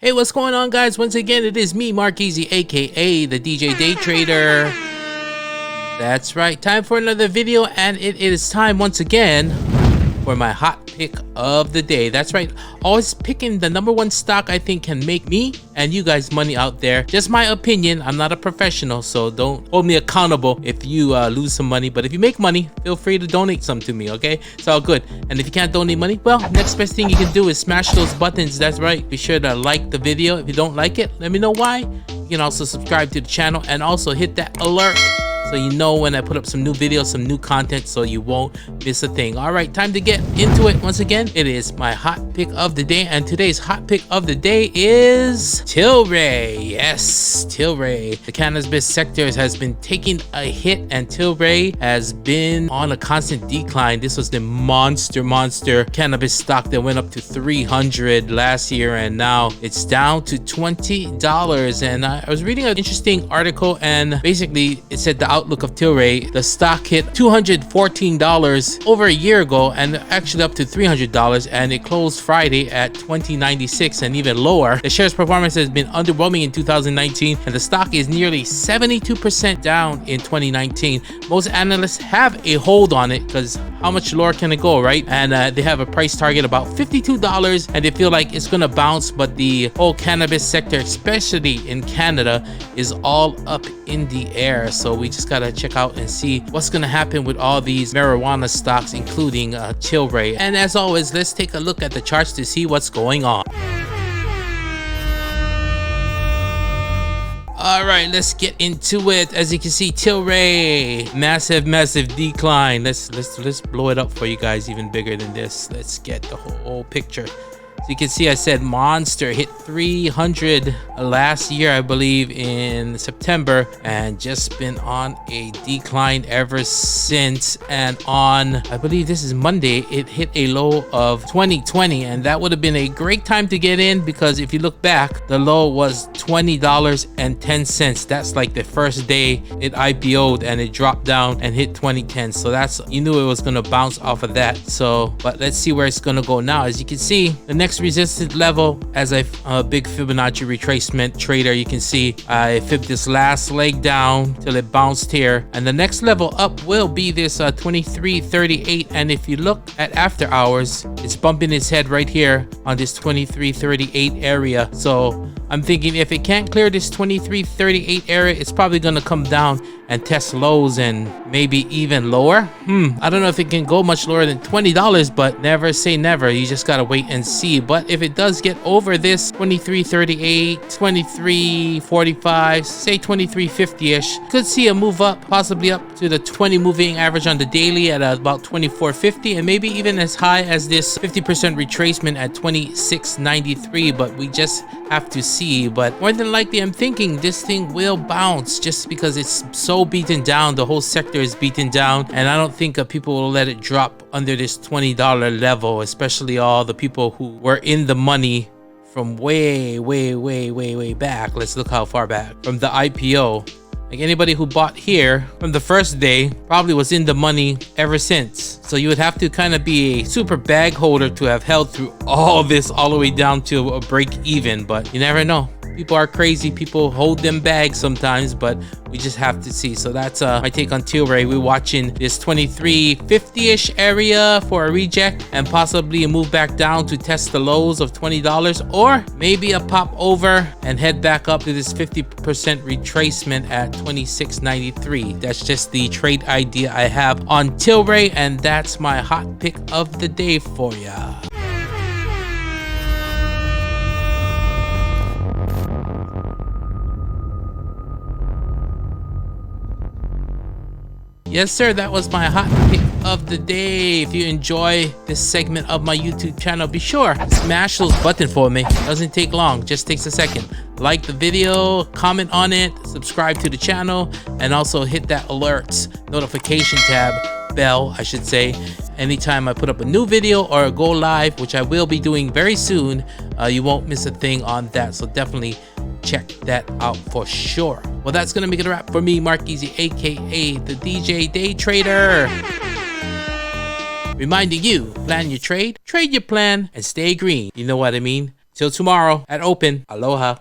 Hey, what's going on, guys? Once again, it is me, Mark Easy, aka the DJ Daytrader. That's right, time for another video, and it is time once again for my hot pick of the day. That's right, always picking the #1 stock I think can make me and you guys money out there. Just my opinion, I'm not a professional, so don't hold me accountable if you lose some money. But if you make money, feel free to donate some to me, okay? It's all good. And if you can't donate money, well, next best thing you can do is smash those buttons. That's right, be sure to like the video. If you don't like it, let me know why. You can also subscribe to the channel and also hit that alert so you know when I put up some new videos, some new content, so you won't miss a thing. All right, time to get into it. Once again, it is my hot pick of the day, and today's hot pick of the day is Tlry. Yes, Tlry. The cannabis sector has been taking a hit, and Tlry has been on a constant decline. This was the monster cannabis stock that went up to 300 last year, and now it's down to $20. And I was reading an interesting article, and basically it said the outlook of Tlry, the stock hit $214 over a year ago, and actually up to $300, and it closed Friday at $20.96 and even lower. The share's performance has been underwhelming in 2019, and the stock is nearly 72% down in 2019. Most analysts have a hold on it because how much lower can it go, right? And they have a price target about $52, and they feel like it's gonna bounce, but the whole cannabis sector, especially in Canada, is all up in the air. So we just gotta check out and see what's gonna happen with all these marijuana stocks, including Tlry. And as always, let's take a look at the charts to see what's going on. All right, let's get into it. As you can see, Tlry, massive decline. Let's blow it up for you guys even bigger than this. Let's get the whole picture. So you can see I said monster, hit 300 last year, I believe in September, and just been on a decline ever since. And on, I believe this is Monday, it hit a low of 2020, and that would have been a great time to get in, because if you look back, the low was $20.10. That's like the first day it IPO'd, and it dropped down and hit 2010. So that's, you knew it was gonna bounce off of that. So, but let's see where it's gonna go now. As you can see, the next resistance level, as a big Fibonacci retracement trader, you can see I fibbed this last leg down till it bounced here, and the next level up will be this 23.38. and if you look at after hours, it's bumping its head right here on this 23.38 area. So I'm thinking if it can't clear this 23.38 area, it's probably gonna come down and test lows and maybe even lower. I don't know if it can go much lower than $20, but never say never. You just gotta wait and see. But if it does get over this 23.38, 23.45, say 23.50-ish, could see a move up, possibly up to the 20 moving average on the daily at about 24.50, and maybe even as high as this 50% retracement at 26.93. But we just have to see. But more than likely, I'm thinking this thing will bounce just because it's so beaten down. The whole sector is beaten down, and I don't think people will let it drop under this $20 level, especially all the people who were in the money from way back. Let's look how far back from the IPO. Like anybody who bought here from the first day probably was in the money ever since. So you would have to kind of be a super bag holder to have held through all this all the way down to a break even, but you never know. People are crazy. People hold them bags sometimes, but we just have to see. So that's my take on Tlry. We're watching this 23.50-ish area for a reject and possibly a move back down to test the lows of $20, or maybe a pop over and head back up to this 50% retracement at 26.93. That's just the trade idea I have on Tlry, and that's my hot pick of the day for ya. Yes, sir, that was my hot pick of the day. If you enjoy this segment of my YouTube channel, be sure to smash those buttons for me. Doesn't take long, just takes a second. Like the video, comment on it, subscribe to the channel, and also hit that alerts notification tab, bell, I should say. Anytime I put up a new video or go live, which I will be doing very soon, you won't miss a thing on that. So definitely check that out for sure. Well, that's gonna make it a wrap for me, Mark Easy, aka the DJ Daytrader. Reminding you, plan your trade your plan, and stay green. You know what I mean? Till tomorrow at open. Aloha.